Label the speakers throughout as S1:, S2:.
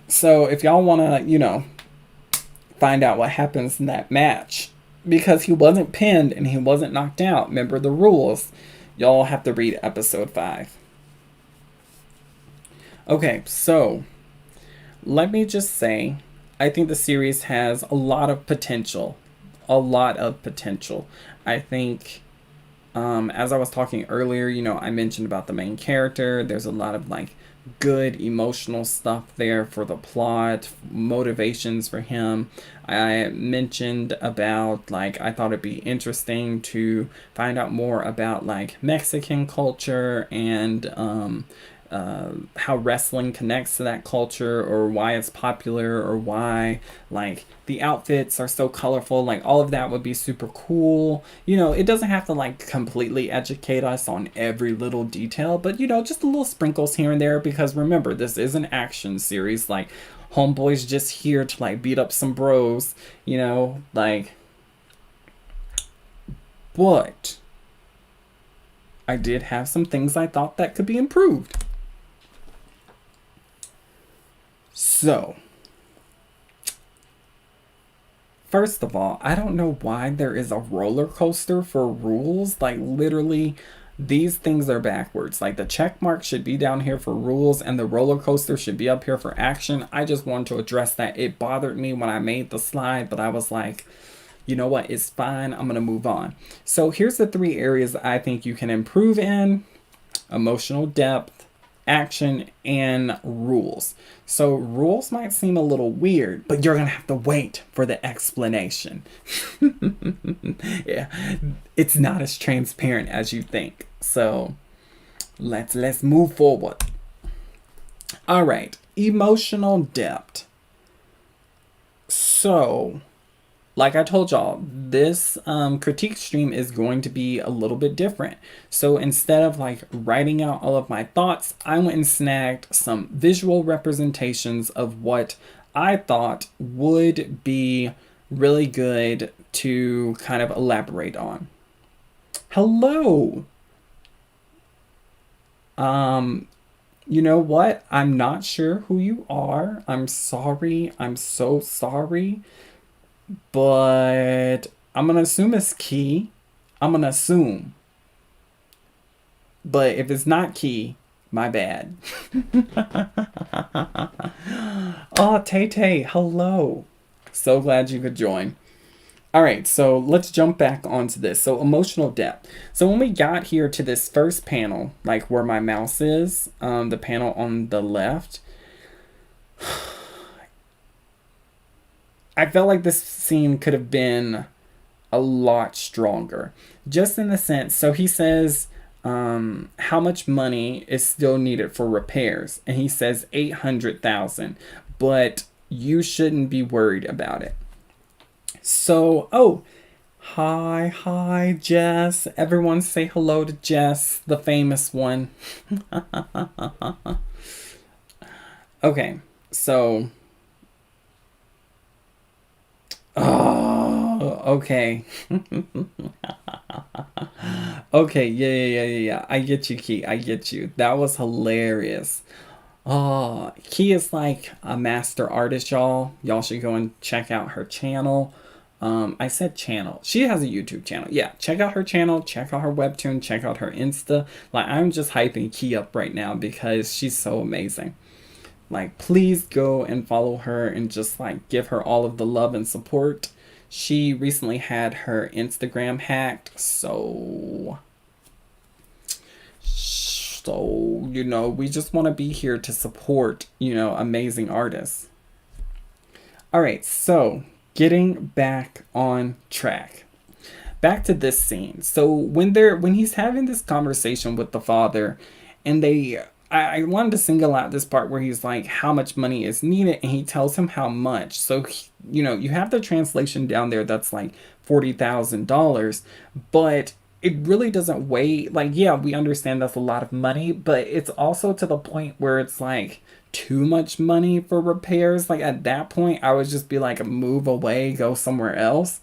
S1: So if y'all want to, find out what happens in that match, because he wasn't pinned and he wasn't knocked out, remember the rules, y'all have to read episode 5. Okay, so let me just say, I think the series has a lot of potential. A lot of potential. I think, as I was talking earlier, I mentioned about the main character. There's a lot of good emotional stuff there for the plot, motivations for him. I mentioned about I thought it'd be interesting to find out more about Mexican culture and how wrestling connects to that culture, or why it's popular, or why the outfits are so colorful. All of that would be super cool. It doesn't have to completely educate us on every little detail, but just a little sprinkles here and there, because remember, this is an action series. Homeboy's just here to beat up some bros, but I did have some things I thought that could be improved. So, first of all, I don't know why there is a roller coaster for rules. Literally, these things are backwards. The check mark should be down here for rules, and the roller coaster should be up here for action. I just wanted to address that. It bothered me when I made the slide, but I was like, you know what? It's fine. I'm going to move on. So here's the 3 areas I think you can improve in: emotional depth, action, and rules. So rules might seem a little weird, but you're going to have to wait for the explanation. Yeah, it's not as transparent as you think. So let's move forward. All right, emotional depth. So, like I told y'all, this critique stream is going to be a little bit different. So instead of writing out all of my thoughts, I went and snagged some visual representations of what I thought would be really good to kind of elaborate on. Hello! You know what? I'm not sure who you are. I'm sorry. I'm so sorry. But I'm going to assume it's Key. I'm going to assume. But if it's not Key, my bad. Oh, Tay, hello. So glad you could join. All right, so let's jump back onto this. So emotional depth. So when we got here to this first panel, where my mouse is, the panel on the left, I felt like this scene could have been a lot stronger. Just in the sense, so he says how much money is still needed for repairs. And he says 800,000, but you shouldn't be worried about it. So, oh, hi, Jess. Everyone say hello to Jess, the famous one. Okay, so... Oh, okay. Okay, yeah. I get you, Key. I get you. That was hilarious. Oh, Key is a master artist, y'all. Y'all should go and check out her channel. I said channel. She has a YouTube channel. Yeah, check out her channel. Check out her Webtoon. Check out her Insta. I'm just hyping Key up right now because she's so amazing. Please go and follow her and just give her all of the love and support. She recently had her Instagram hacked, so we just want to be here to support, amazing artists. All right, so getting back on track. Back to this scene. So when he's having this conversation with the father, and I wanted to single out this part where he's how much money is needed, and he tells him how much. So, you have the translation down there that's $40,000, but it really doesn't weigh. Yeah, we understand that's a lot of money, but it's also to the point where it's too much money for repairs. At that point, I would just be move away, go somewhere else.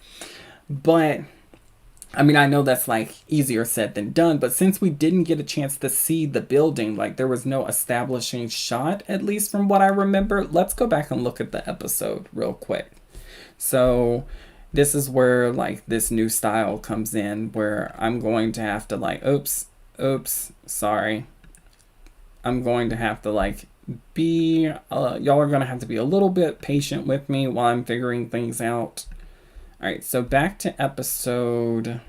S1: But I mean, I know that's like easier said than done, but since we didn't get a chance to see the building, like there was no establishing shot, at least from what I remember, let's go back and look at the episode real quick. So this is where like this new style comes in, where I'm going to have to like, oops, sorry. I'm going to have to like y'all are going to have to be a little bit patient with me while I'm figuring things out. All right, so back to episode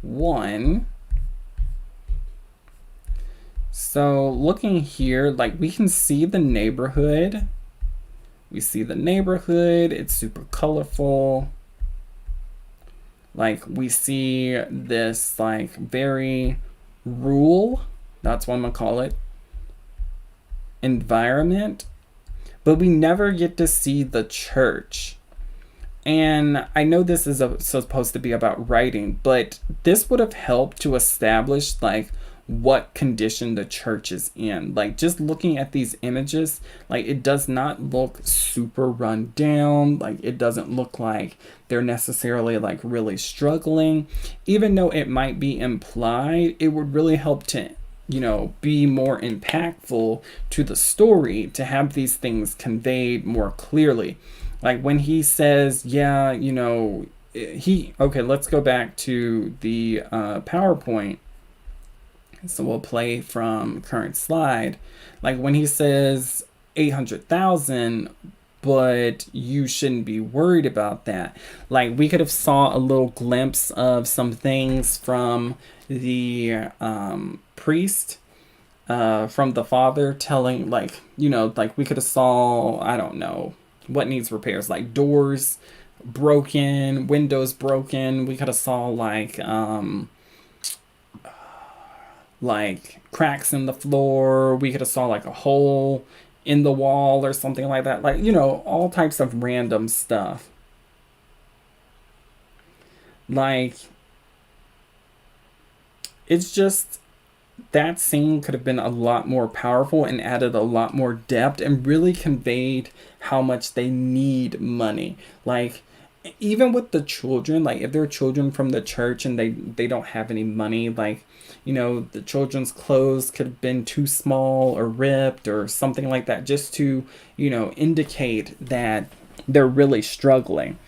S1: 1. So looking here, like we can see the neighborhood. We see the neighborhood. It's super colorful. Like we see this like very rural, that's what I'm gonna call it, environment. But we never get to see the church. And I know this is supposed to be about writing, but this would have helped to establish like what condition the church is in. Like just looking at these images, like it does not look super run down. Like it doesn't look like they're necessarily like really struggling. Even though it might be implied, it would really help to, you know, be more impactful to the story to have these things conveyed more clearly. Like when he says, yeah, you know, okay, let's go back to the PowerPoint. So we'll play from current slide. Like when he says 800,000, but you shouldn't be worried about that. Like we could have saw a little glimpse of some things from the priest, from the father telling, like, you know, like we could have saw, I don't know, what needs repairs, like doors broken, windows broken. We could have saw like cracks in the floor. We could have saw like a hole in the wall or something like that. Like, you know, all types of random stuff. Like, it's just, that scene could have been a lot more powerful and added a lot more depth and really conveyed how much they need money. Like, even with the children, like if they're children from the church and they don't have any money, like, you know, the children's clothes could have been too small or ripped or something like that, just to, you know, indicate that they're really struggling.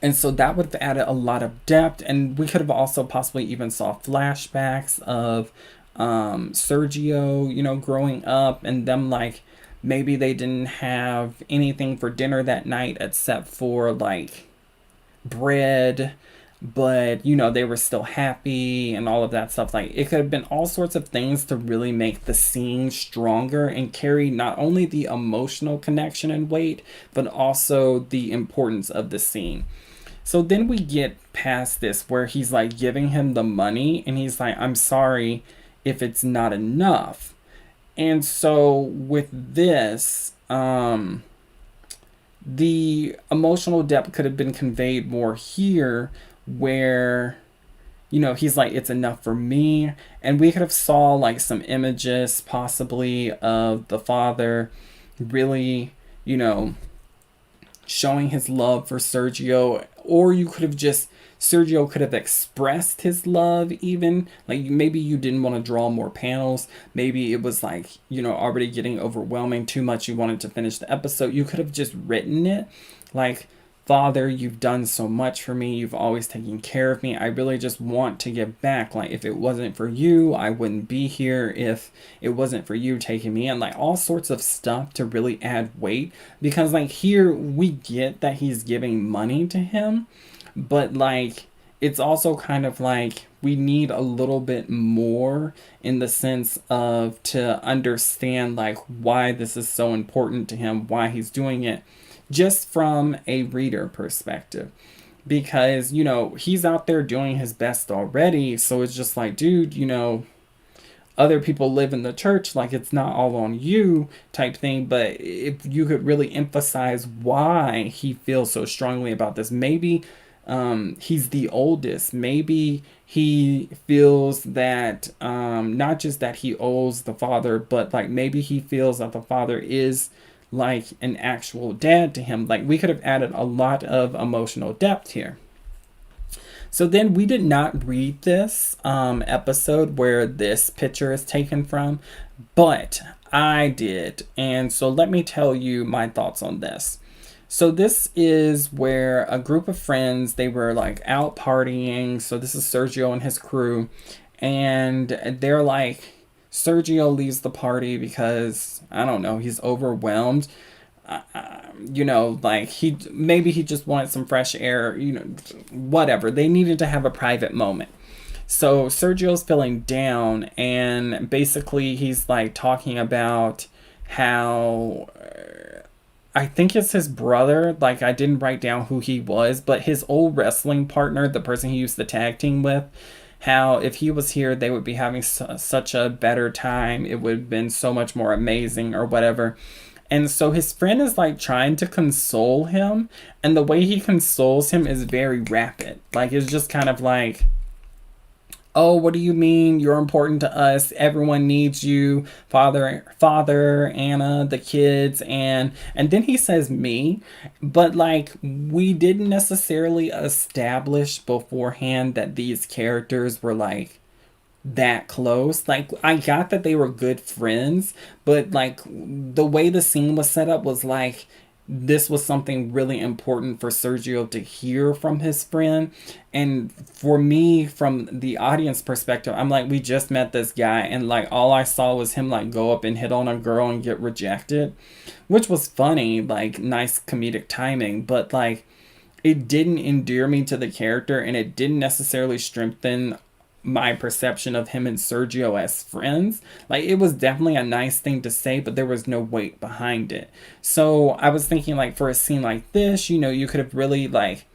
S1: And so that would have added a lot of depth, and we could have also possibly even saw flashbacks of Sergio, you know, growing up, and them like maybe they didn't have anything for dinner that night except for like bread, but you know, they were still happy and all of that stuff. Like it could have been all sorts of things to really make the scene stronger and carry not only the emotional connection and weight, but also the importance of the scene. So then we get past this where he's like giving him the money and he's like, I'm sorry if it's not enough. And so with this, the emotional depth could have been conveyed more here, where, you know, he's like, it's enough for me. And we could have saw like some images possibly of the father really, you know, showing his love for Sergio. Or you could have just, Sergio could have expressed his love even. Like maybe you didn't want to draw more panels. Maybe it was like, you know, already getting overwhelming too much. You wanted to finish the episode. You could have just written it like, Father, you've done so much for me. You've always taken care of me. I really just want to give back. Like if it wasn't for you, I wouldn't be here. If it wasn't for you taking me in, like all sorts of stuff to really add weight. Because like here we get that he's giving money to him, but like it's also kind of like we need a little bit more in the sense of to understand like why this is so important to him, why he's doing it, just from a reader perspective. Because, you know, he's out there doing his best already, so it's just like, dude, you know, other people live in the church, like it's not all on you type thing. But if you could really emphasize why he feels so strongly about this, maybe he's the oldest. Maybe he feels that not just that he owes the father, but like maybe he feels that the father is like an actual dad to him. Like we could have added a lot of emotional depth here. So then we did not read this episode where this picture is taken from, but I did. And so let me tell you my thoughts on this. So this is where a group of friends, they were like out partying. So this is Sergio and his crew. And they're like, Sergio leaves the party because, I don't know, he's overwhelmed. You know, like maybe he just wanted some fresh air, you know, whatever. They needed to have a private moment. So Sergio's feeling down, and basically he's like talking about how I think it's his brother. Like, I didn't write down who he was, but his old wrestling partner, the person he used the tag team with, how if he was here, they would be having such a better time. It would have been so much more amazing or whatever. And so his friend is like trying to console him. And the way he consoles him is very rapid. Like, it's just kind of like, oh, what do you mean? You're important to us. Everyone needs you. Father, Anna, the kids, and then he says me. But like, we didn't necessarily establish beforehand that these characters were like that close. Like, I got that they were good friends, but like the way the scene was set up was like this was something really important for Sergio to hear from his friend. And for me, from the audience perspective, I'm like, we just met this guy, and like all I saw was him like go up and hit on a girl and get rejected, which was funny, like nice comedic timing, but like it didn't endear me to the character, and it didn't necessarily strengthen my perception of him and Sergio as friends. Like, it was definitely a nice thing to say, but there was no weight behind it. So I was thinking, like, for a scene like this, you know, you could have really like,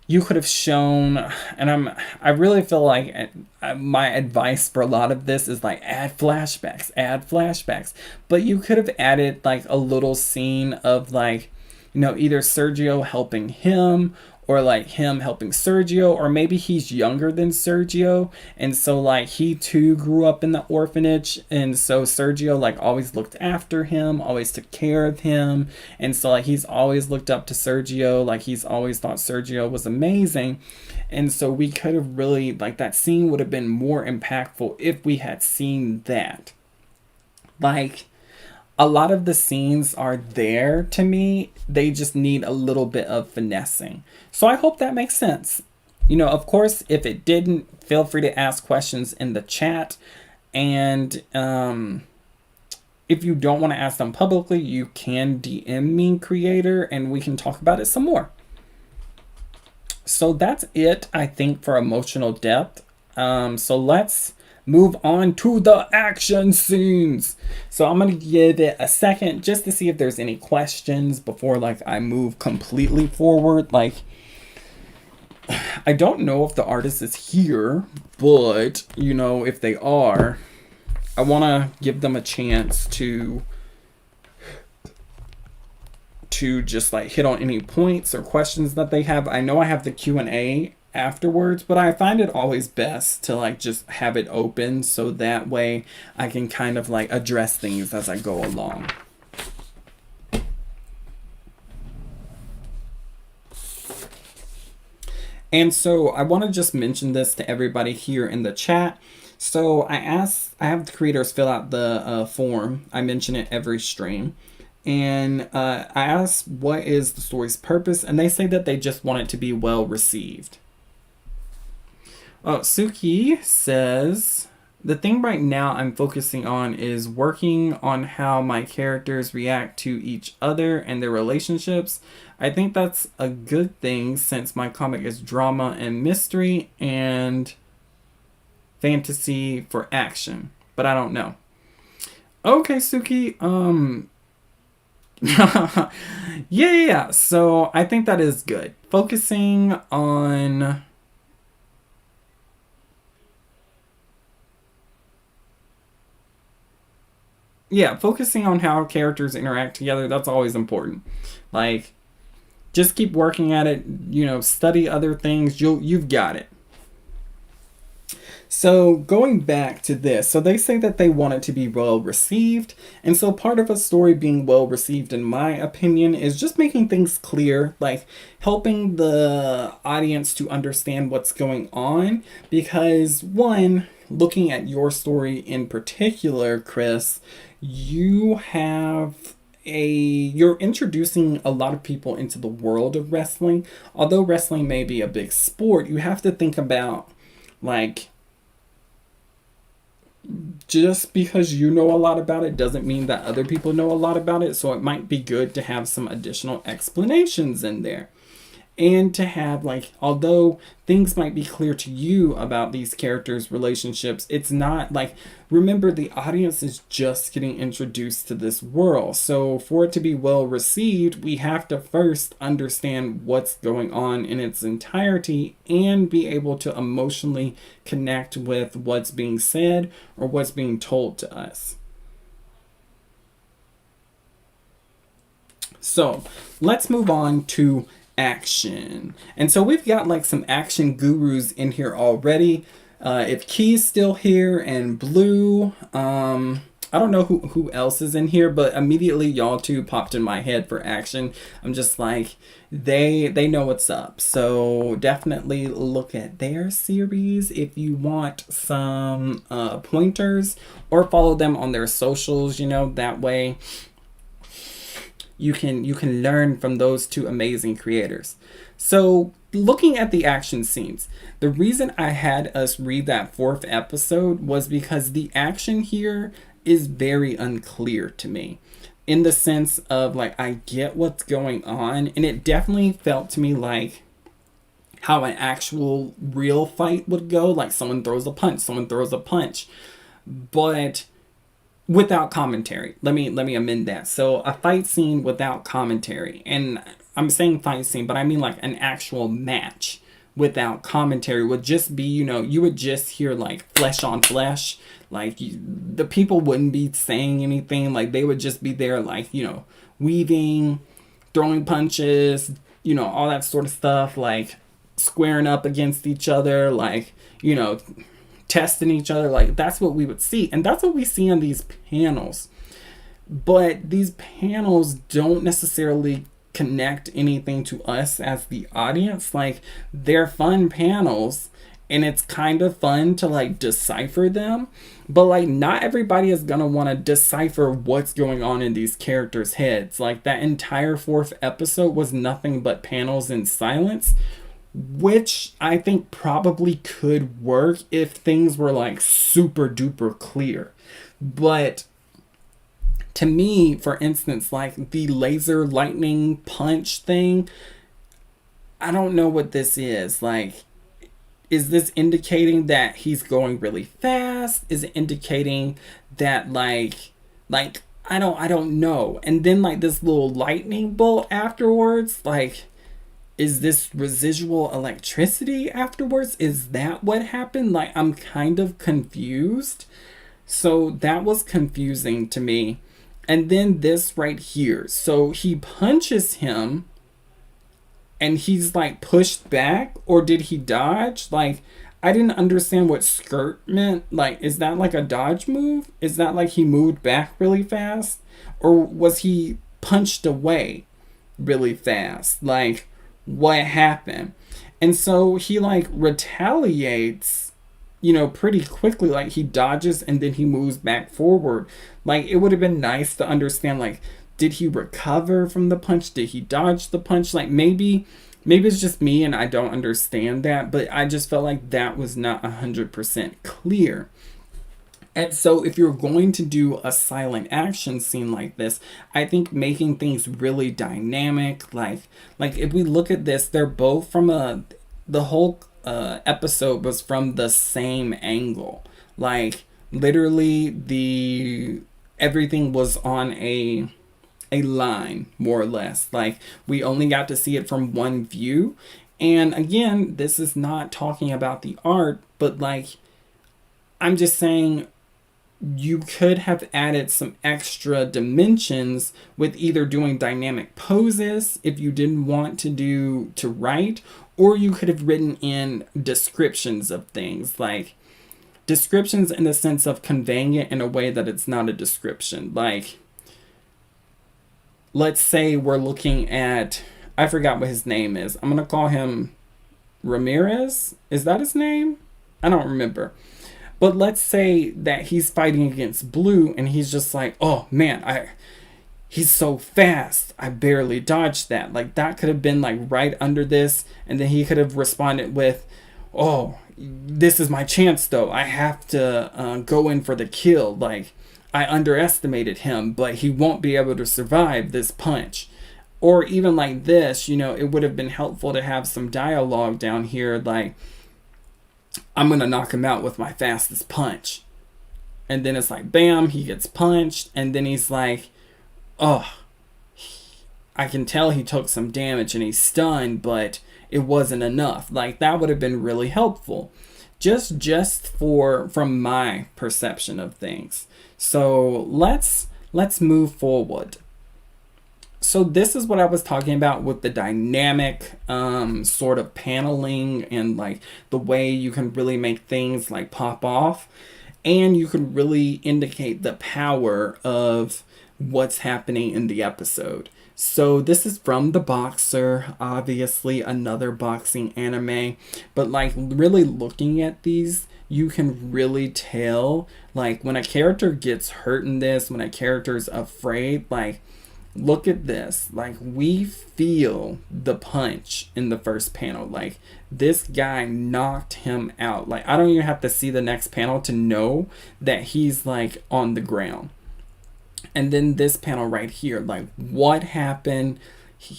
S1: you could have shown, and I really feel like my advice for a lot of this is like add flashbacks, but you could have added like a little scene of like, you know, either Sergio helping him, or like him helping Sergio, or maybe he's younger than Sergio, and so like he too grew up in the orphanage, and so Sergio like always looked after him, always took care of him, and so like he's always looked up to Sergio, like he's always thought Sergio was amazing. And so we could have really, like, that scene would have been more impactful if we had seen that. Like, a lot of the scenes are there to me. They just need a little bit of finessing. So I hope that makes sense. You know, of course, if it didn't, feel free to ask questions in the chat. And if you don't want to ask them publicly, you can DM me, creator, and we can talk about it some more. So that's it, I think, for emotional depth. So let's move on to the action scenes. So I'm going to give it a second just to see if there's any questions before like I move completely forward. Like, I don't know if the artist is here, but you know, if they are, I want to give them a chance to just like hit on any points or questions that they have. I know I have the Q&A afterwards, but I find it always best to like just have it open so that way I can kind of like address things as I go along. And so I want to just mention this to everybody here in the chat. So I have the creators fill out the form. I mention it every stream. And I asked what is the story's purpose, and they say that they just want it to be well received. Oh, Suki says, the thing right now I'm focusing on is working on how my characters react to each other and their relationships. I think that's a good thing since my comic is drama and mystery and fantasy for action, but I don't know. Okay, Suki, yeah. So I think that is good. Focusing on how characters interact together, that's always important. Like, just keep working at it, you know, study other things, you've got it. So going back to this, so they say that they want it to be well received. And so part of a story being well received, in my opinion, is just making things clear, like helping the audience to understand what's going on. Because one, looking at your story in particular, Chris, you have you're introducing a lot of people into the world of wrestling. Although wrestling may be a big sport, you have to think about, like, just because you know a lot about it doesn't mean that other people know a lot about it. So it might be good to have some additional explanations in there. And to have, like, although things might be clear to you about these characters' relationships, it's not like, remember, the audience is just getting introduced to this world. So for it to be well received, we have to first understand what's going on in its entirety and be able to emotionally connect with what's being said or what's being told to us. So let's move on to action. And so we've got like some action gurus in here already. If Key's still here and Blue, I don't know who else is in here, but immediately y'all two popped in my head for action. I'm just like, they know what's up. So definitely look at their series if you want some pointers, or follow them on their socials, you know, that way you can learn from those two amazing creators. So looking at the action scenes, the reason I had us read that 4th episode was because the action here is very unclear to me, in the sense of, like, I get what's going on, and it definitely felt to me like how an actual real fight would go, like someone throws a punch, but without commentary. Let me amend that. So a fight scene without commentary. And I'm saying fight scene, but I mean like an actual match without commentary would just be, you know, you would just hear like flesh on flesh. Like the people wouldn't be saying anything. Like they would just be there, like, you know, weaving, throwing punches, you know, all that sort of stuff, like squaring up against each other, like, you know, testing each other. Like that's what we would see, and that's what we see on these panels. But these panels don't necessarily connect anything to us as the audience. Like, they're fun panels and it's kind of fun to like decipher them, but like not everybody is gonna want to decipher what's going on in these characters' heads. Like that entire 4th episode was nothing but panels and silence, which I think probably could work if things were like super duper clear. But to me, for instance, like the laser lightning punch thing, I don't know what this is. Like, is this indicating that he's going really fast? Is it indicating that like I don't know. And then like this little lightning bolt afterwards, like, is this residual electricity afterwards? Is that what happened? Like, I'm kind of confused. So that was confusing to me. And then this right here. So he punches him and he's like pushed back, or did he dodge? Like, I didn't understand what skirt meant. Like, is that like a dodge move? Is that like he moved back really fast? Or was he punched away really fast? Like, what happened? And so he like retaliates, you know, pretty quickly. Like he dodges and then he moves back forward. Like, it would have been nice to understand, like, did he recover from the punch? Did he dodge the punch? Like, maybe it's just me and I don't understand that, but I just felt like that was not 100% clear. And so if you're going to do a silent action scene like this, I think making things really dynamic, like if we look at this, they're both from the whole episode was from the same angle. Like, literally everything was on a line, more or less. Like, we only got to see it from one view. And again, this is not talking about the art, but like, I'm just saying, you could have added some extra dimensions with either doing dynamic poses if you didn't want to write, or you could have written in descriptions of things. Like, descriptions in the sense of conveying it in a way that it's not a description. Like, let's say we're looking at, I forgot what his name is. I'm going to call him Ramirez. Is that his name? I don't remember. But let's say that he's fighting against Blue and he's just like, oh man, he's so fast. I barely dodged that. Like, that could have been like right under this. And then he could have responded with, oh, this is my chance though. I have to go in for the kill. Like, I underestimated him, but he won't be able to survive this punch. Or even like this, it would have been helpful to have some dialogue down here like, I'm going to knock him out with my fastest punch. And then it's like, bam, he gets punched. And then he's like, oh, I can tell he took some damage and he's stunned, but it wasn't enough. Like, that would have been really helpful. Just from my perception of things. So let's move forward. So this is what I was talking about with the dynamic sort of paneling and like the way you can really make things like pop off, and you can really indicate the power of what's happening in the episode. So this is from The Boxer, obviously another boxing anime, but like really looking at these, you can really tell like when a character gets hurt in this, when a character's afraid, like look at this. Like, we feel the punch in the first panel. Like, this guy knocked him out. Like, I don't even have to see the next panel to know that he's like on the ground. And then this panel right here, like, what happened?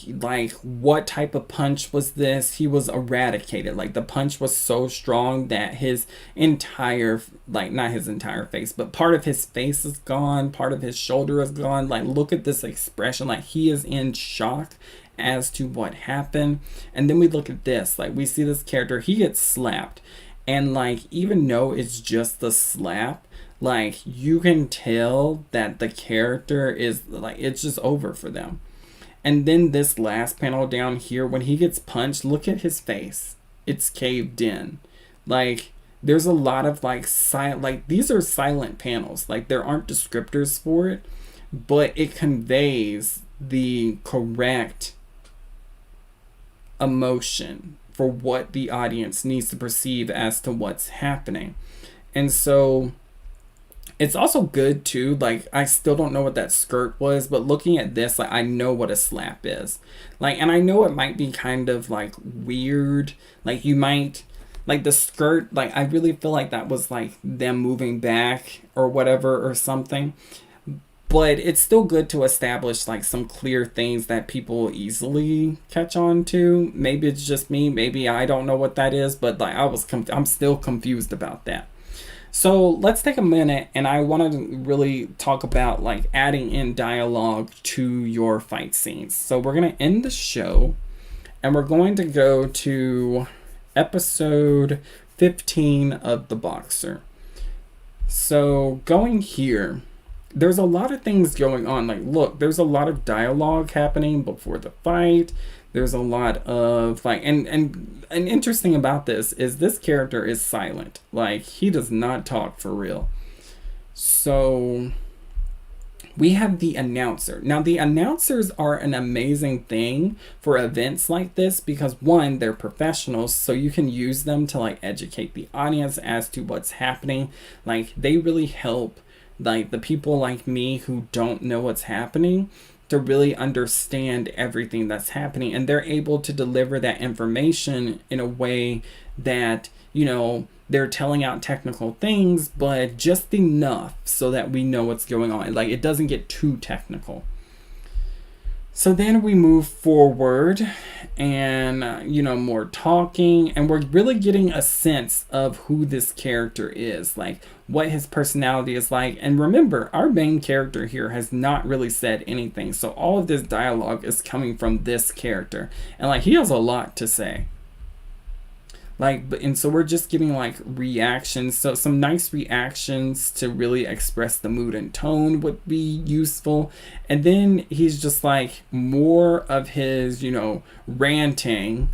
S1: Like, what type of punch was this? He was eradicated. Like, the punch was so strong that his entire, like, not his entire face, but part of his face is gone. Part of his shoulder is gone. Like, look at this expression. Like, he is in shock as to what happened. And then we look at this. Like, we see this character. He gets slapped. And, like, even though it's just the slap, like, you can tell that the character is, like, it's just over for them. And then this last panel down here, when he gets punched, look at his face. It's caved in. Like, there's a lot of like silent, like these are silent panels. Like, there aren't descriptors for it, but it conveys the correct emotion for what the audience needs to perceive as to what's happening. And so it's also good too, like, I still don't know what that skirt was, but looking at this, like, I know what a slap is. Like, and I know it might be kind of, like, weird. Like, you might, like, the skirt, like, I really feel like that was, like, them moving back or whatever or something. But it's still good to establish, like, some clear things that people easily catch on to. Maybe it's just me. Maybe I don't know what that is. But, like, I'm still confused about that. So let's take a minute, and I want to really talk about like adding in dialogue to your fight scenes. So we're going to end the show, and we're going to go to episode 15 of The Boxer. So going here, there's a lot of things going on. Like, look, there's a lot of dialogue happening before the fight. There's a lot of like, and interesting about this character is silent. Like, he does not talk for real. So we have the announcer. Now, the announcers are an amazing thing for events like this because, one, they're professionals, so you can use them to like educate the audience as to what's happening. Like, they really help like the people like me who don't know what's happening to really understand everything that's happening, and they're able to deliver that information in a way that, you know, they're telling out technical things, but just enough so that we know what's going on. Like, it doesn't get too technical. So then we move forward and, you know, more talking, and we're really getting a sense of who this character is, like what his personality is like. And remember, our main character here has not really said anything. So all of this dialogue is coming from this character, and like, he has a lot to say. Like, and so we're just giving like reactions. So some nice reactions to really express the mood and tone would be useful. And then he's just like more of his, you know, ranting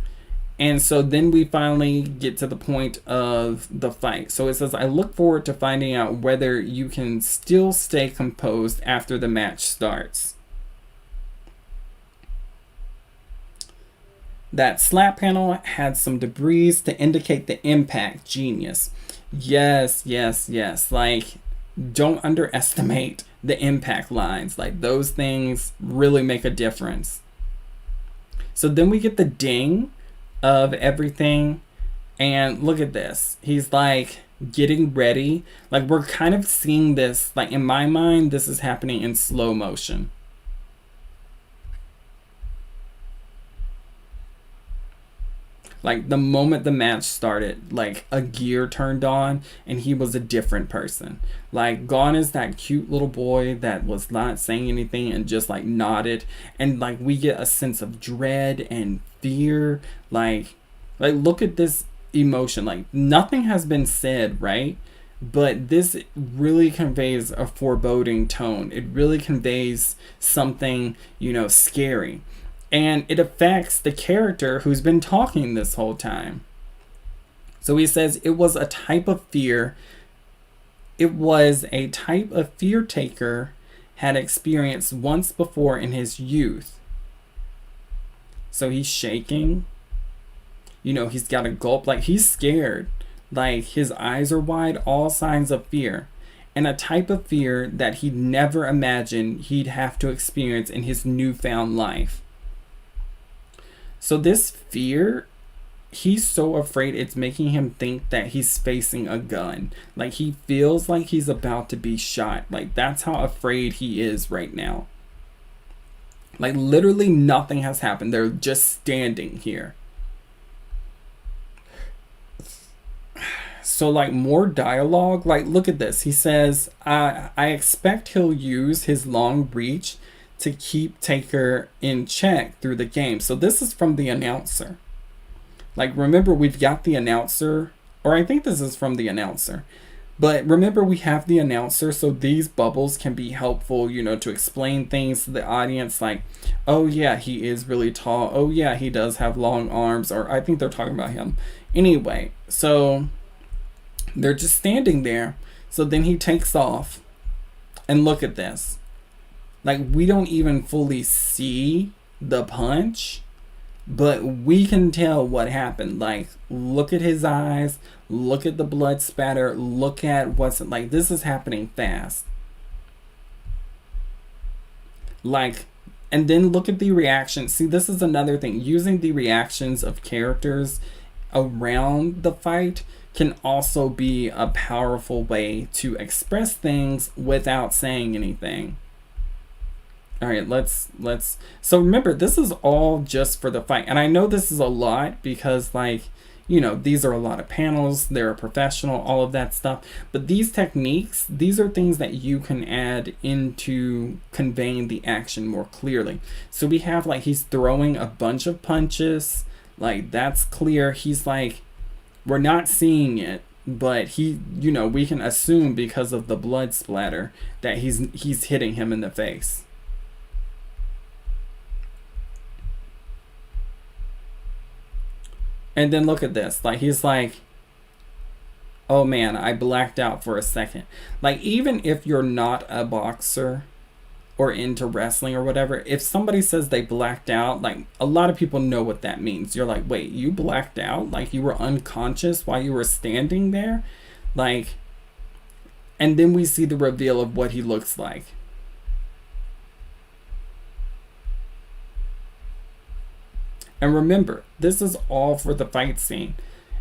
S1: And so then we finally get to the point of the fight. So it says, I look forward to finding out whether you can still stay composed after the match starts. That slap panel had some debris to indicate the impact. Genius. Yes, yes, yes. Like, don't underestimate the impact lines. Like, those things really make a difference. So then we get the ding of everything, and look at this. He's like getting ready. Like, we're kind of seeing this, like, in my mind, this is happening in slow motion. Like, the moment the match started, like, a gear turned on and he was a different person. Like, gone is that cute little boy that was not saying anything and just, like, nodded. And, like, we get a sense of dread and fear. Like, look at this emotion. Like, nothing has been said, right? But this really conveys a foreboding tone. It really conveys something, you know, scary. And it affects the character who's been talking this whole time. So he says it was a type of fear. It was a type of fear taker had experienced once before in his youth. So he's shaking. You know, he's got a gulp. Like, he's scared. Like, his eyes are wide. All signs of fear. And a type of fear that he'd never imagined he'd have to experience in his newfound life. So this fear, he's so afraid it's making him think that he's facing a gun. Like, he feels like he's about to be shot. Like, that's how afraid he is right now. Like, literally nothing has happened. They're just standing here. So, like, more dialogue. Like, look at this. He says, I expect he'll use his long reach to keep Taker in check through the game. So this is from the announcer. Like, remember, we've got the announcer, or I think this is from the announcer. But remember, we have the announcer, so these bubbles can be helpful, you know, to explain things to the audience. Like, oh yeah, he is really tall. Oh yeah, he does have long arms. Or I think they're talking about him. Anyway, so they're just standing there. So then he takes off. And look at this. Like, we don't even fully see the punch, but we can tell what happened. Like, look at his eyes, look at the blood spatter, look at what's, like, this is happening fast. Like, and then look at the reaction. See, this is another thing. Using the reactions of characters around the fight can also be a powerful way to express things without saying anything. All right, let's so remember, this is all just for the fight. And I know this is a lot because, like, you know, these are a lot of panels, they're professional, all of that stuff. But these techniques, these are things that you can add into conveying the action more clearly. So we have, like, he's throwing a bunch of punches, like, that's clear. He's like, we're not seeing it, but he, you know, we can assume because of the blood splatter that he's hitting him in the face. And then look at this. Like, he's like, oh man, I blacked out for a second. Like, even if you're not a boxer or into wrestling or whatever, if somebody says they blacked out, like, a lot of people know what that means. You're like, wait, you blacked out? Like, you were unconscious while you were standing there? Like, and then we see the reveal of what he looks like. And remember, this is all for the fight scene.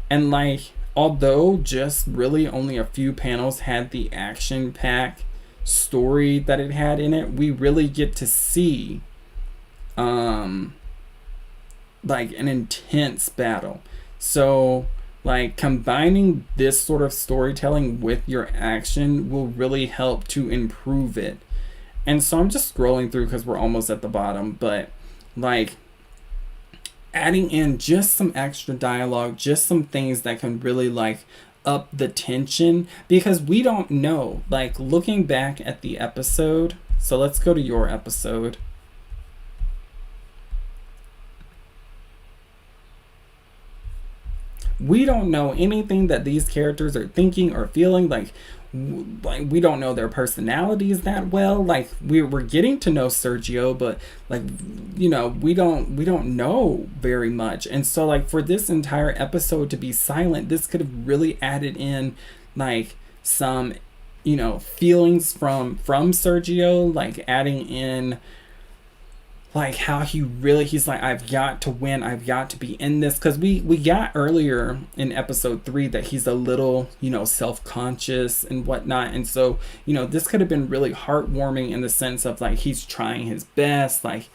S1: And, like, although just really only a few panels had the action pack story that it had in it, we really get to see like an intense battle. So, like, combining this sort of storytelling with your action will really help to improve it. And so I'm just scrolling through because we're almost at the bottom, but, like, adding in just some extra dialogue, just some things that can really, like, up the tension, because we don't know. Like, looking back at the episode, so let's go to your episode. We don't know anything that these characters are thinking or feeling. Like we don't know their personalities that well. Like we're getting to know Sergio, but like, you know, we don't know very much. And so like for this entire episode to be silent, this could have really added in like some, you know, feelings from Sergio, like adding in like how he's like, I've got to win, I've got to be in this, because we got earlier in episode 3 that he's a little, you know, self-conscious and whatnot. And so, you know, this could have been really heartwarming in the sense of like he's trying his best, like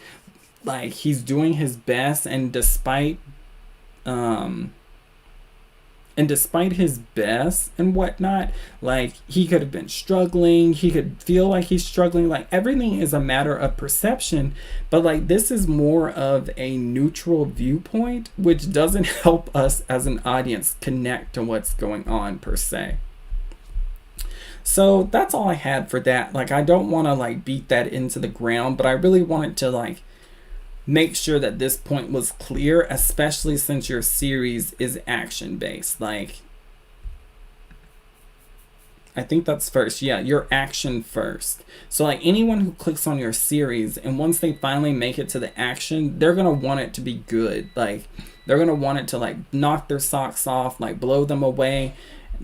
S1: he's doing his best, and despite his best and whatnot, like he could have been struggling, he could feel like he's struggling. Like everything is a matter of perception, but like this is more of a neutral viewpoint, which doesn't help us as an audience connect to what's going on per se. So that's all I had for that. Like I don't want to like beat that into the ground, but I really wanted to like make sure that this point was clear, especially since your series is action based. Like I think that's first. Yeah, your action first. So like anyone who clicks on your series, and once they finally make it to the action, they're gonna want it to be good. Like they're gonna want it to like knock their socks off, like blow them away,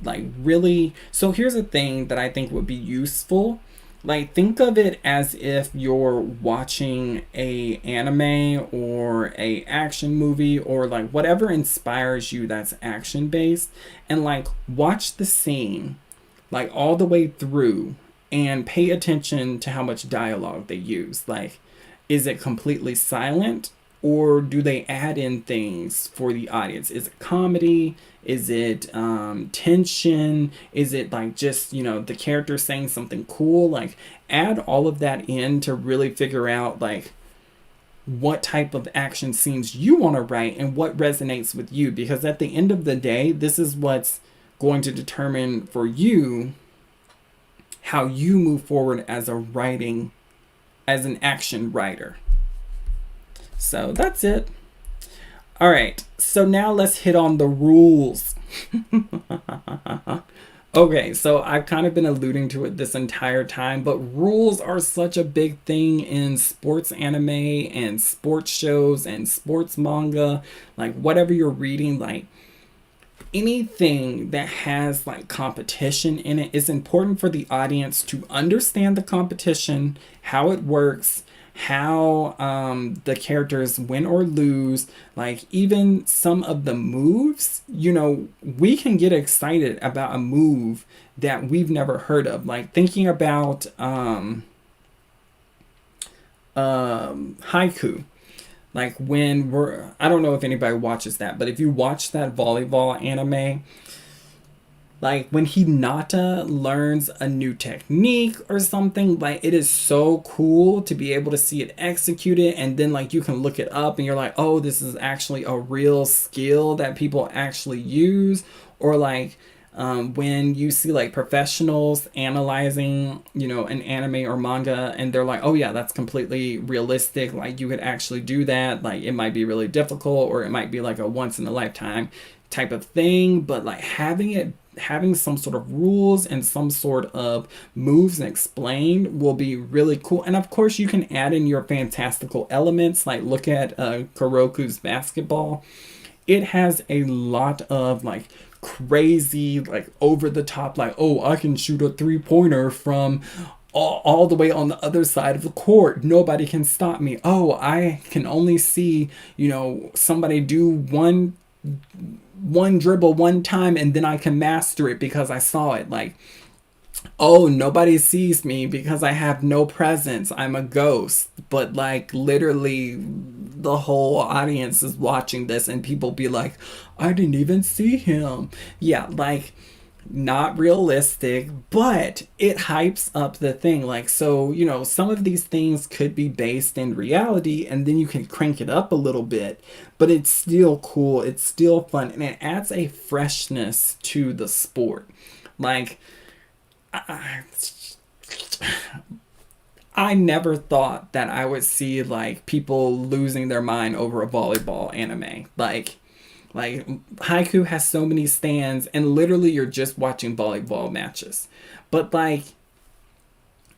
S1: like really. So here's a thing that I think would be useful. Like think of it as if you're watching a anime or a action movie or like whatever inspires you that's action based, and like watch the scene like all the way through and pay attention to how much dialogue they use. Like is it completely silent, or do they add in things for the audience? Is it comedy? Is it tension? Is it like just, you know, the character saying something cool? Like add all of that in to really figure out like what type of action scenes you want to write and what resonates with you. Because at the end of the day, this is what's going to determine for you how you move forward as an action writer. So that's it. All right, so now let's hit on the rules. Okay, so I've kind of been alluding to it this entire time, but rules are such a big thing in sports anime and sports shows and sports manga, like whatever you're reading, like anything that has like competition in it is important for the audience to understand the competition, how it works, how the characters win or lose, like even some of the moves. You know, we can get excited about a move that we've never heard of, like thinking about haiku. Like when I don't know if anybody watches that, but if you watch that volleyball anime, like when Hinata learns a new technique or something, like it is so cool to be able to see it executed, and then like you can look it up and you're like, oh, this is actually a real skill that people actually use. Or like when you see like professionals analyzing, you know, an anime or manga, and they're like, oh yeah, that's completely realistic, like you could actually do that. Like it might be really difficult, or it might be like a once in a lifetime type of thing, but like having some sort of rules and some sort of moves and explained will be really cool. And of course you can add in your fantastical elements. Like look at Kuroko's basketball. It has a lot of like crazy, like over the top, like, oh, I can shoot a 3-pointer from all the way on the other side of the court. Nobody can stop me. Oh, I can only see, you know, somebody do one dribble one time and then I can master it because I saw it. Like, oh, nobody sees me because I have no presence, I'm a ghost. But like literally the whole audience is watching this and people be like, I didn't even see him. Yeah, like not realistic, but it hypes up the thing. Like, so, you know, some of these things could be based in reality and then you can crank it up a little bit, but it's still cool, it's still fun, and it adds a freshness to the sport. Like I never thought that I would see like people losing their mind over a volleyball anime. Like Like, Haiku has so many stands, and literally you're just watching volleyball matches. But like,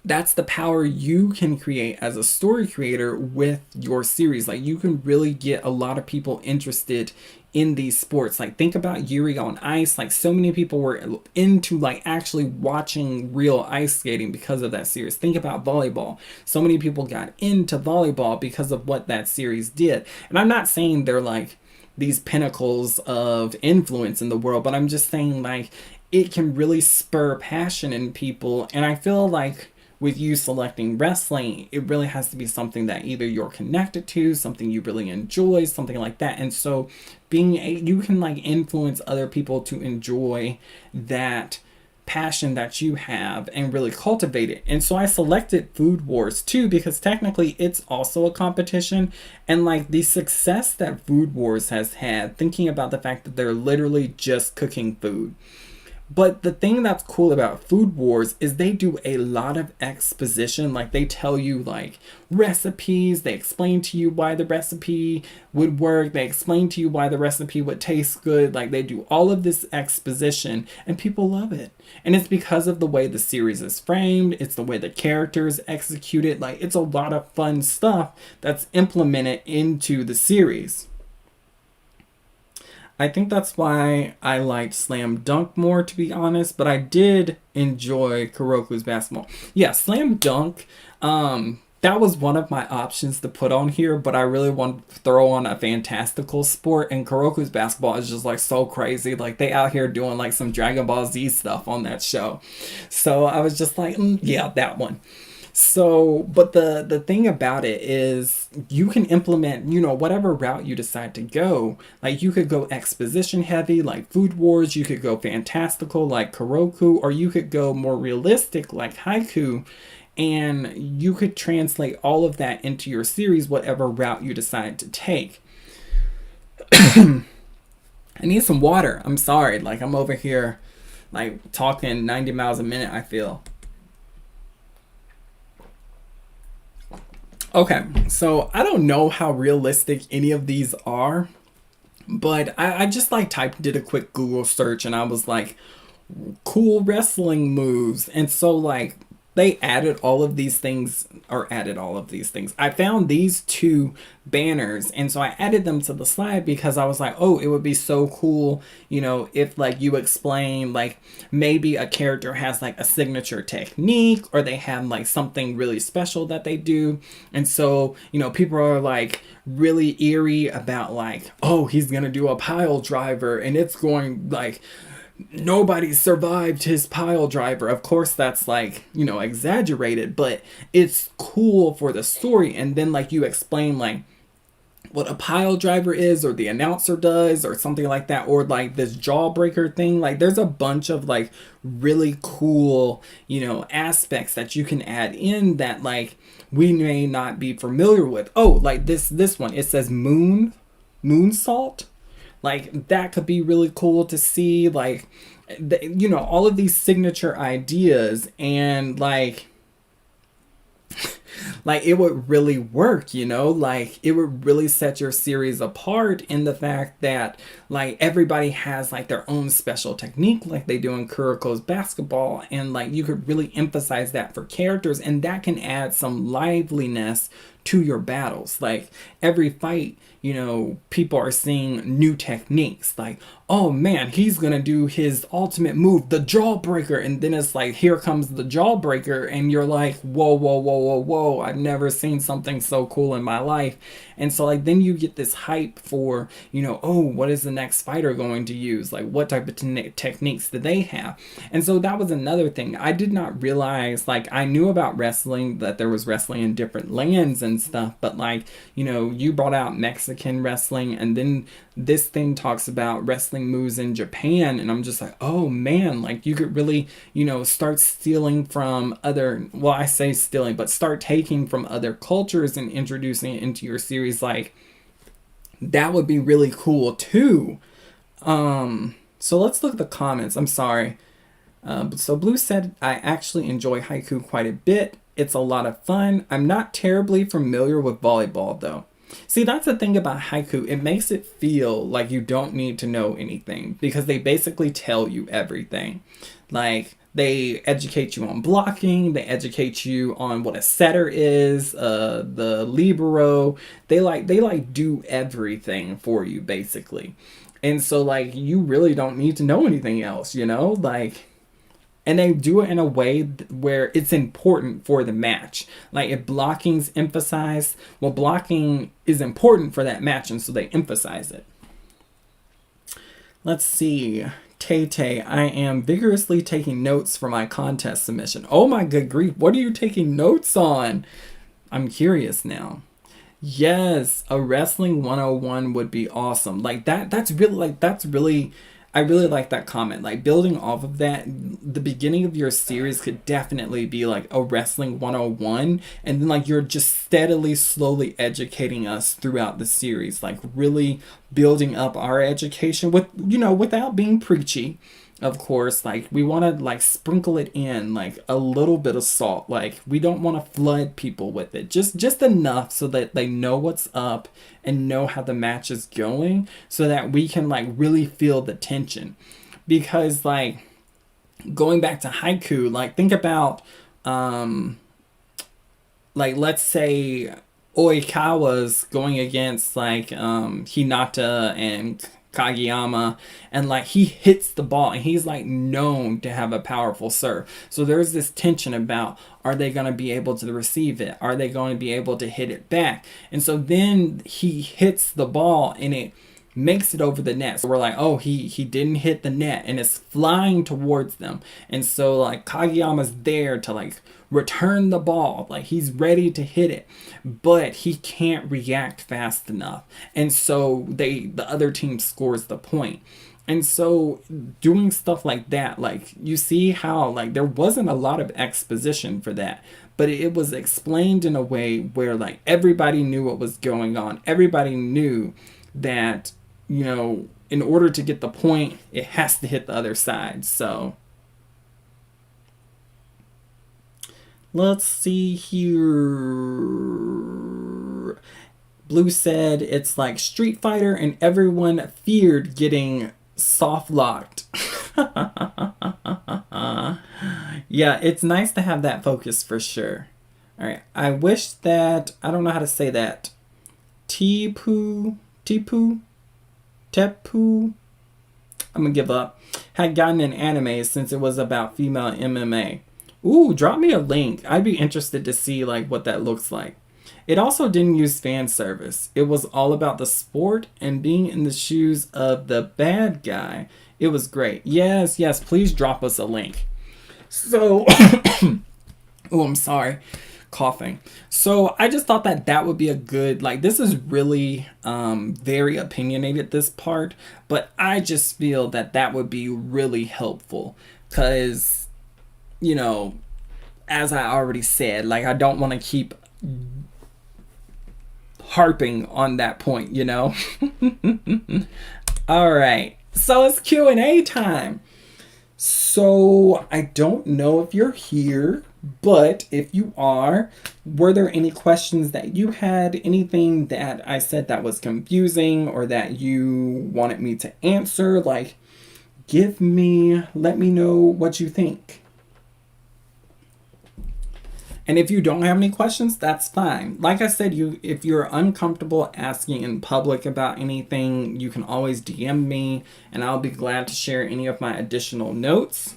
S1: that's the power you can create as a story creator with your series. Like, you can really get a lot of people interested in these sports. Like, think about Yuri on Ice. Like, so many people were into like actually watching real ice skating because of that series. Think about volleyball. So many people got into volleyball because of what that series did. And I'm not saying they're like these pinnacles of influence in the world, but I'm just saying like it can really spur passion in people. And I feel like with you selecting wrestling, it really has to be something that either you're connected to, something you really enjoy, something like that. And so you can like influence other people to enjoy that passion that you have and really cultivate it. And so I selected Food Wars too, because technically it's also a competition. And like the success that Food Wars has had, thinking about the fact that they're literally just cooking food. But the thing that's cool about Food Wars is they do a lot of exposition. Like, they tell you like recipes, they explain to you why the recipe would work, they explain to you why the recipe would taste good. Like, they do all of this exposition and people love it. And it's because of the way the series is framed, it's the way the characters execute it. Like, it's a lot of fun stuff that's implemented into the series. I think that's why I liked Slam Dunk more, to be honest, but I did enjoy Kuroko's basketball. Yeah, Slam Dunk, that was one of my options to put on here, but I really want to throw on a fantastical sport, and Kuroko's basketball is just like so crazy. Like, they out here doing like some Dragon Ball Z stuff on that show. So I was just like, yeah, that one. So, but the thing about it is you can implement, whatever route you decide to go. Like, you could go exposition heavy like Food Wars, you could go fantastical like Kuroko, or you could go more realistic like Haiku, and you could translate all of that into your series, whatever route you decide to take. I need some water. I'm sorry. Like, I'm over here like talking 90 miles a minute, I feel. Okay, so I don't know how realistic any of these are, but I just like did a quick Google search and I was like, cool wrestling moves. And so like they added all of these things. I found these two banners, and so I added them to the slide because I was like, oh, it would be so cool, if like you explain like maybe a character has like a signature technique, or they have like something really special that they do. And so, people are like really eerie about like, oh, he's gonna do a pile driver and it's going like, nobody survived his pile driver. Of course, that's like, exaggerated, but it's cool for the story. And then like you explain like what a pile driver is, or the announcer does, or something like that, or like this jawbreaker thing. Like, there's a bunch of like really cool, aspects that you can add in that like we may not be familiar with. Oh, like this one, it says moonsault. Like, that could be really cool to see, like, all of these signature ideas, and like it would really work, like it would really set your series apart in the fact that like everybody has like their own special technique like they do in Kuroko's basketball, and like you could really emphasize that for characters, and that can add some liveliness to your battles. Like, every fight, people are seeing new techniques. Like, oh man, he's gonna do his ultimate move, the jawbreaker, and then it's like, here comes the jawbreaker, and you're like, whoa, whoa, whoa, whoa, whoa, I've never seen something so cool in my life. And so like then you get this hype for, oh, what is the next fighter going to use? Like, what type of techniques do they have? And so that was another thing. I did not realize, like, I knew about wrestling, that there was wrestling in different lands and stuff, but like, you brought out Mexican wrestling, and then this thing talks about wrestling moves in Japan, and I'm just like, oh man, like you could really, start stealing from other, well, I say stealing, but start taking from other cultures and introducing it into your series. Like, that would be really cool too. So let's look at the comments. I'm sorry. So Blue said, I actually enjoy Haiku quite a bit. It's a lot of fun. I'm not terribly familiar with volleyball though. See, that's the thing about haiku. It makes it feel like you don't need to know anything because they basically tell you everything. Like, they educate you on blocking, they educate you on what a setter is, the libero. They do everything for you basically. And so like you really don't need to know anything else, you know? Like, and they do it in a way where it's important for the match. Like if blocking's emphasized, well, blocking is important for that match, and so they emphasize it. Let's see. Tay, I am vigorously taking notes for my contest submission. Oh my good grief, what are you taking notes on? I'm curious now. Yes, a wrestling 101 would be awesome. Like that's really I really like that comment. Like building off of that, the beginning of your series could definitely be like a wrestling 101, and then like you're just steadily slowly educating us throughout the series, like really building up our education with, you know, without being preachy. Of course, like we want to like sprinkle it in like a little bit of salt. Like we don't want to flood people with it. Just enough so that they know what's up and know how the match is going, so that we can like really feel the tension. Because like going back to haiku, like think about like let's say Oikawa's going against like Hinata and Kageyama, and like he hits the ball and he's like known to have a powerful serve. So there's this tension about, are they going to be able to receive it? Are they going to be able to hit it back? And so then he hits the ball and it makes it over the net. So we're like, oh, he didn't hit the net, and it's flying towards them. And so like Kageyama's there to like return the ball, like he's ready to hit it, but he can't react fast enough, and so the other team scores the point. And so doing stuff like that, like you see how like there wasn't a lot of exposition for that, but it was explained in a way where like everybody knew what was going on. Everybody knew that, you know, in order to get the point, it has to hit the other side. So let's see here. Blue said it's like Street Fighter and everyone feared getting soft locked. Yeah, it's nice to have that focus for sure. All right, I wish that, I don't know how to say that. Tepu, I'm gonna give up. Had gotten an anime since it was about female MMA. Ooh, drop me a link. I'd be interested to see like what that looks like. It also didn't use fan service. It was all about the sport and being in the shoes of the bad guy. It was great. Yes, please drop us a link. So, oh, I'm sorry. Coughing. So I just thought that would be a good, like, this is really very opinionated, this part, but I just feel that would be really helpful because, you know, as I already said, like, I don't want to keep harping on that point, you know. All right, so it's Q&A time. So I don't know if you're here, but if you are, were there any questions that you had, anything that I said that was confusing or that you wanted me to answer? Like, let me know what you think. And if you don't have any questions, that's fine. Like I said, if you're uncomfortable asking in public about anything, you can always DM me and I'll be glad to share any of my additional notes.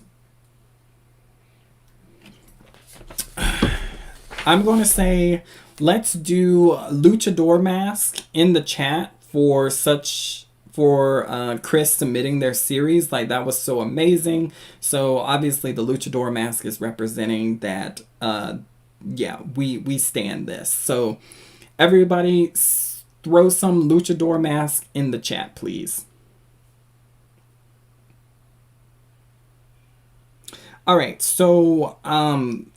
S1: I'm going to say, let's do Luchador Mask in the chat for Chris submitting their series. Like, that was so amazing. So obviously the Luchador Mask is representing that, yeah, we stand this. So everybody throw some Luchador Mask in the chat, please. All right, so I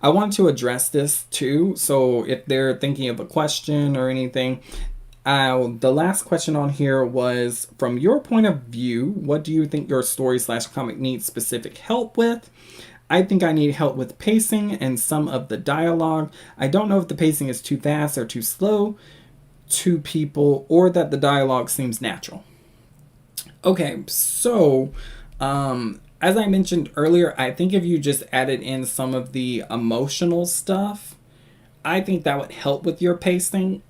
S1: want to address this too. So if they're thinking of a question or anything, the last question on here was, from your point of view, what do you think your story / comic needs specific help with? I think I need help with pacing and some of the dialogue. I don't know if the pacing is too fast or too slow to people, or that the dialogue seems natural. Okay, so as I mentioned earlier, I think if you just added in some of the emotional stuff, I think that would help with your pacing.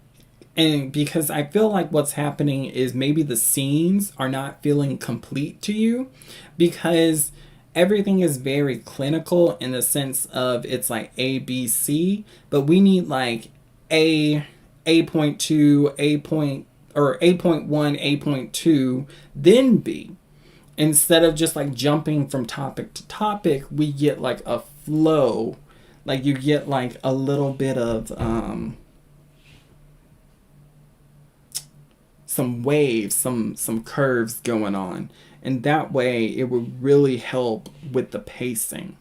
S1: And because I feel like what's happening is maybe the scenes are not feeling complete to you, because everything is very clinical in the sense of it's like A, B, C, but we need like A.2, A.1, A.2, then B. Instead of just like jumping from topic to topic, we get like a flow. Like you get like a little bit of some waves, some curves going on. And that way it would really help with the pacing.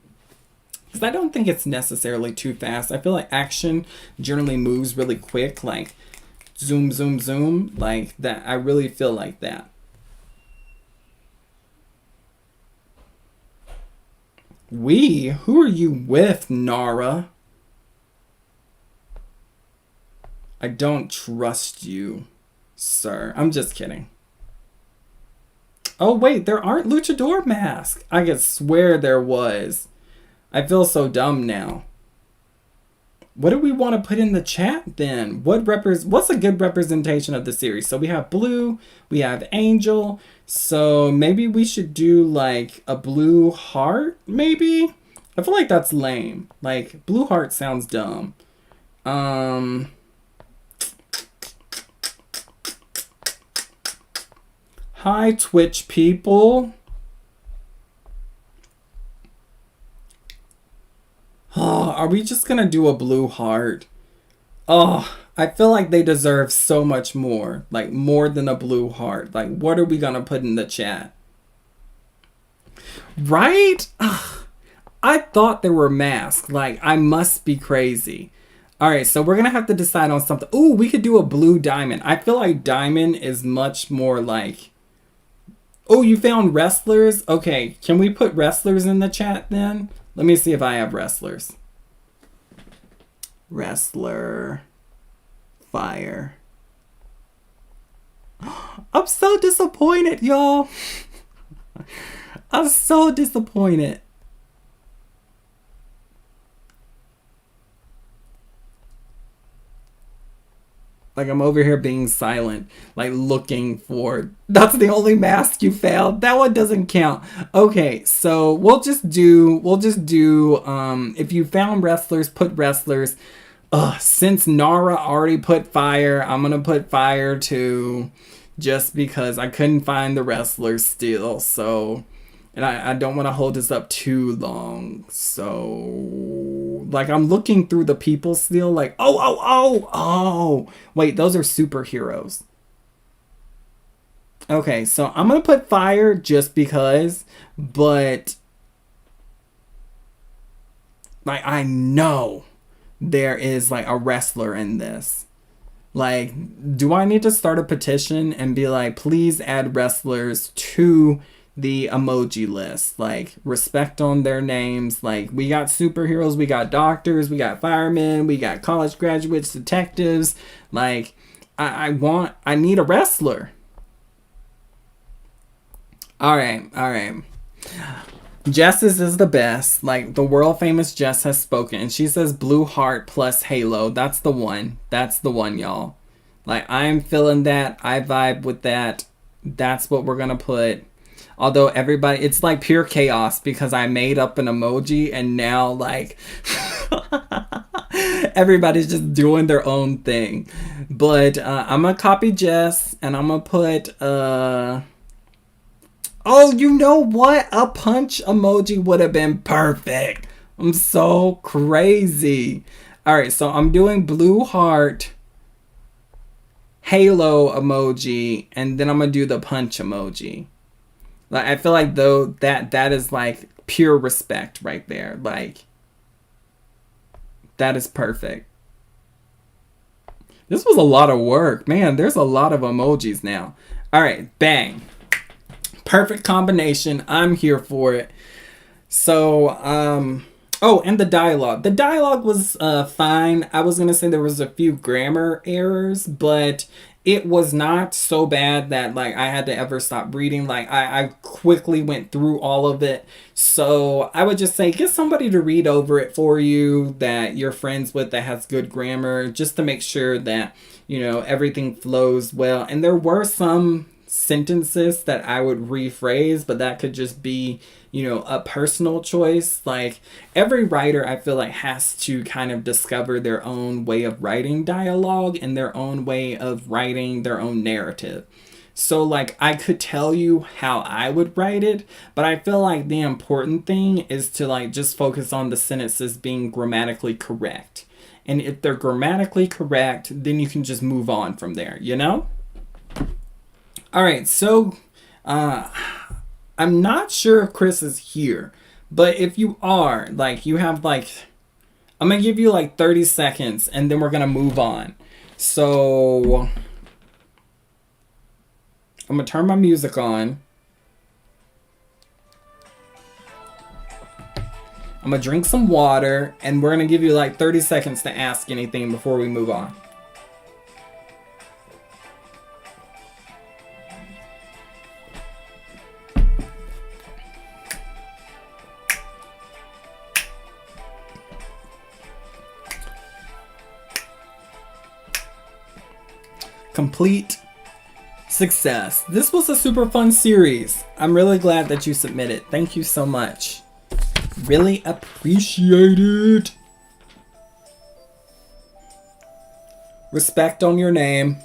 S1: Because I don't think it's necessarily too fast. I feel like action generally moves really quick, like zoom, zoom, zoom, like that. I really feel like that. Who are you with, Nara? I don't trust you, sir. I'm just kidding. Oh, wait, there aren't luchador masks. I could swear there was. I feel so dumb now. What do we want to put in the chat then? What's a good representation of the series? So we have blue, we have angel. So maybe we should do like a blue heart, maybe? I feel like that's lame. Like blue heart sounds dumb. Hi, Twitch people. Oh, are we just gonna do a blue heart? Oh, I feel like they deserve so much more. Like, more than a blue heart. Like, what are we gonna put in the chat? Right? Ugh, I thought there were masks. Like, I must be crazy. Alright, so we're gonna have to decide on something. Ooh, we could do a blue diamond. I feel like diamond is much more like... Oh, you found wrestlers? Okay, can we put wrestlers in the chat then? Let me see if I have wrestlers. Wrestler. Fire. I'm so disappointed, y'all. I'm so disappointed. Like, I'm over here being silent, like looking for... That's the only mask you found? That one doesn't count. Okay, so we'll just do, if you found wrestlers, put wrestlers. Since Nara already put fire, I'm gonna put fire too, just because I couldn't find the wrestlers still, so... And I don't want to hold this up too long. So, like, I'm looking through the people still, like, oh. Wait, those are superheroes. Okay, so I'm going to put fire just because, but, like, I know there is, like, a wrestler in this. Like, do I need to start a petition and be like, please add wrestlers to the emoji list? Like, respect on their names. Like, we got superheroes, we got doctors, we got firemen, we got college graduates, detectives. Like, I need a wrestler. All right. Jess's is the best. Like, the world famous Jess has spoken, and she says blue heart plus halo. That's the one, y'all. Like, I'm feeling that. I vibe with that. That's what we're gonna put. Although everybody, it's like pure chaos because I made up an emoji and now like everybody's just doing their own thing. But I'm going to copy Jess and I'm going to put, oh, you know what? A punch emoji would have been perfect. I'm so crazy. All right, so I'm doing blue heart, halo emoji, and then I'm going to do the punch emoji. Like, I feel like though that is like pure respect right there. Like, that is perfect. This was a lot of work, man. There's a lot of emojis now. All right, bang. Perfect combination. I'm here for it. So, oh, and the dialogue. The dialogue was fine. I was gonna say there was a few grammar errors, but it was not so bad that like I had to ever stop reading. Like I quickly went through all of it. So I would just say get somebody to read over it for you that you're friends with that has good grammar, just to make sure that, you know, everything flows well. And there were some sentences that I would rephrase, but that could just be, you know, a personal choice. Like every writer, I feel like, has to kind of discover their own way of writing dialogue and their own way of writing their own narrative. So like I could tell you how I would write it, but I feel like the important thing is to like just focus on the sentences being grammatically correct. And if they're grammatically correct, then you can just move on from there, you know? All right, so I'm not sure if Chris is here, but if you are, like, you have like, I'm gonna give you like 30 seconds and then we're gonna move on. So I'm gonna turn my music on. I'm gonna drink some water and we're gonna give you like 30 seconds to ask anything before we move on. Complete success. This was a super fun series. I'm really glad that you submitted. Thank you so much. Really appreciate it. Respect on your name.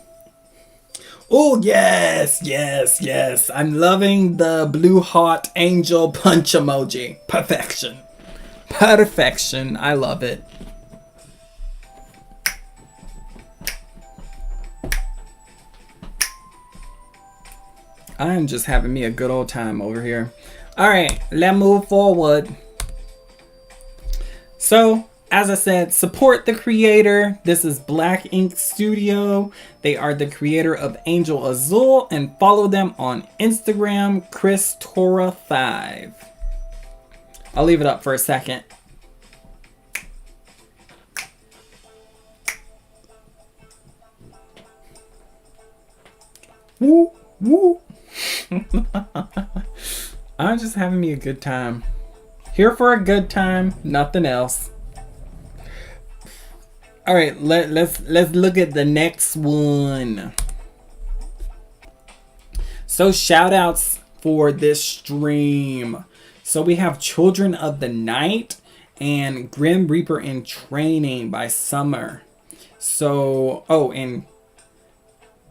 S1: Oh, yes, yes, yes. I'm loving the blue heart angel punch emoji. Perfection. Perfection. I love it. I'm just having me a good old time over here. All right, let's move forward. So, as I said, support the creator. This is Black Ink Studio. They are the creator of Angel Azul, and follow them on Instagram, ChrisTora5. I'll leave it up for a second. Woo, woo. I'm just having me a good time. Here for a good time, nothing else. All right, let's look at the next one. So shout outs for this stream. So we have Children of the Night and Grim Reaper in Training by Summer. So, oh, and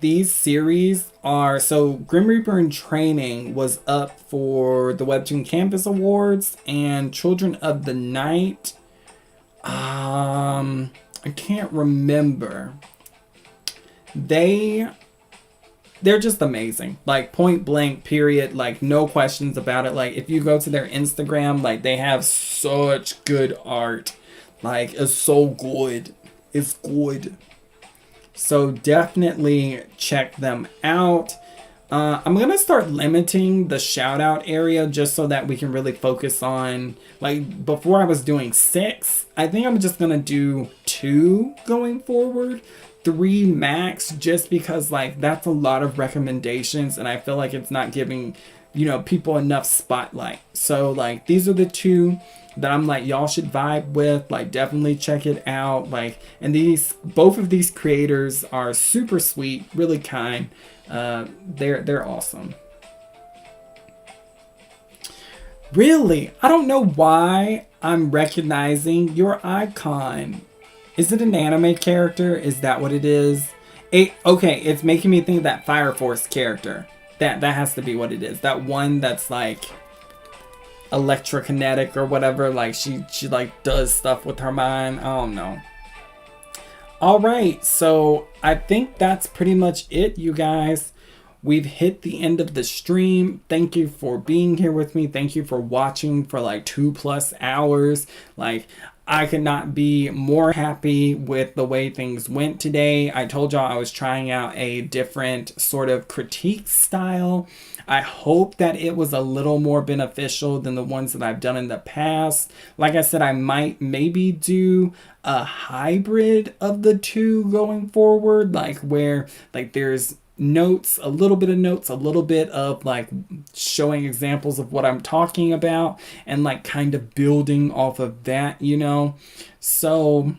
S1: these series are, so Grim Reaper in Training was up for the Webtoon Campus Awards, and Children of the Night, I can't remember. They're just amazing. Like, point blank, period. Like, no questions about it. Like, if you go to their Instagram, like, they have such good art. Like, it's so good. It's good. So definitely check them out. I'm going to start limiting the shout out area just so that we can really focus on, like, before I was doing 6. I think I'm just going to do 2 going forward. 3 max, just because, like, that's a lot of recommendations and I feel like it's not giving, you know, people enough spotlight. So, like, these are the 2 that I'm like, y'all should vibe with. Like, definitely check it out. Like, and both of these creators are super sweet, really kind. They're awesome. Really, I don't know why I'm recognizing your icon. Is it an anime character? Is that what it is? Okay, it's making me think of that Fire Force character. That has to be what it is. That one that's like electrokinetic or whatever. Like she like does stuff with her mind. I don't know. All right, so I think that's pretty much it, you guys. We've hit the end of the stream. Thank you for being here with me. Thank you for watching for like 2+ hours. Like, I could not be more happy with the way things went today. I told y'all I was trying out a different sort of critique style. I hope that it was a little more beneficial than the ones that I've done in the past. Like I said, I might maybe do a hybrid of the two going forward, like where like there's notes, a little bit of notes, a little bit of like showing examples of what I'm talking about, and like kind of building off of that, you know. So,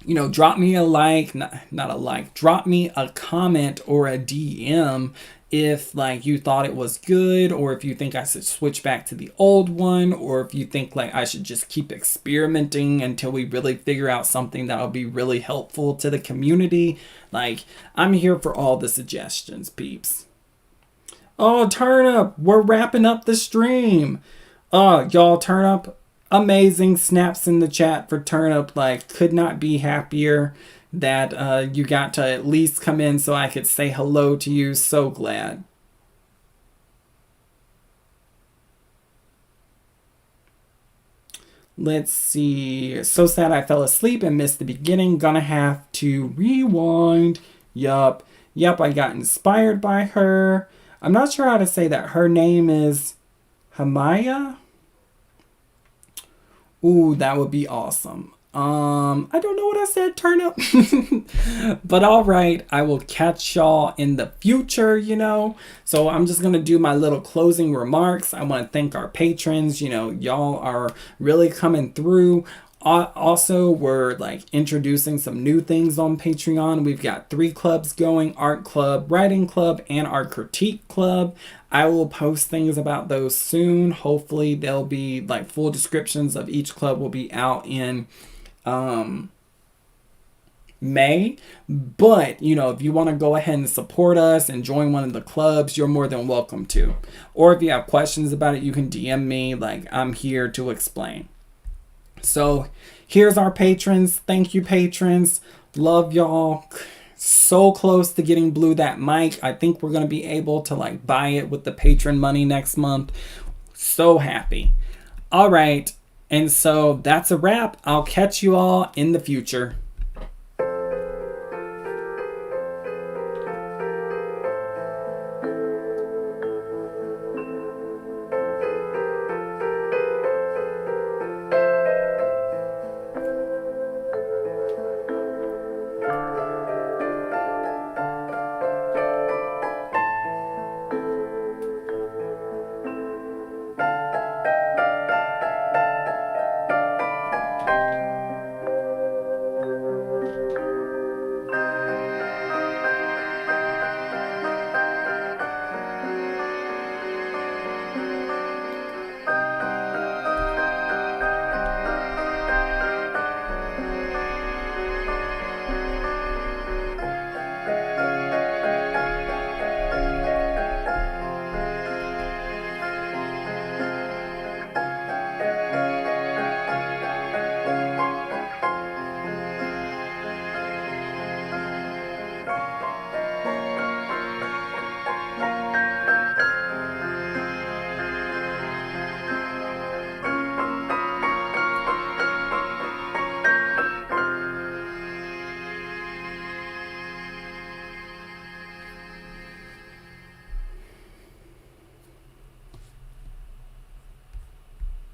S1: you know, drop me a like, not a like, drop me a comment or a DM if like you thought it was good, or if you think I should switch back to the old one, or if you think like I should just keep experimenting until we really figure out something that'll be really helpful to the community. Like, I'm here for all the suggestions, peeps. Oh, Turnip, we're wrapping up the stream. Y'all, Turnip, amazing snaps in the chat for Turnip. Like, could not be happier that you got to at least come in so I could say hello to you. So glad. Let's see. So sad I fell asleep and missed the beginning. Gonna have to rewind. Yup, I got inspired by her. I'm not sure how to say that. Her name is Hamaya. Ooh, that would be awesome. I don't know what I said, Turnip. But all right, I will catch y'all in the future, you know. So I'm just going to do my little closing remarks. I want to thank our patrons. You know, y'all are really coming through. Also, we're like introducing some new things on Patreon. We've got 3 clubs going: Art Club, Writing Club, and our Critique Club. I will post things about those soon. Hopefully they'll be like full descriptions of each club will be out in May. But, you know, if you want to go ahead and support us and join one of the clubs, you're more than welcome to. Or if you have questions about it, you can DM me. Like, I'm here to explain. So here's our patrons. Thank you, patrons. Love y'all. So close to getting Blue that mic. I think we're going to be able to like buy it with the patron money next month. So happy. All right. And so that's a wrap. I'll catch you all in the future.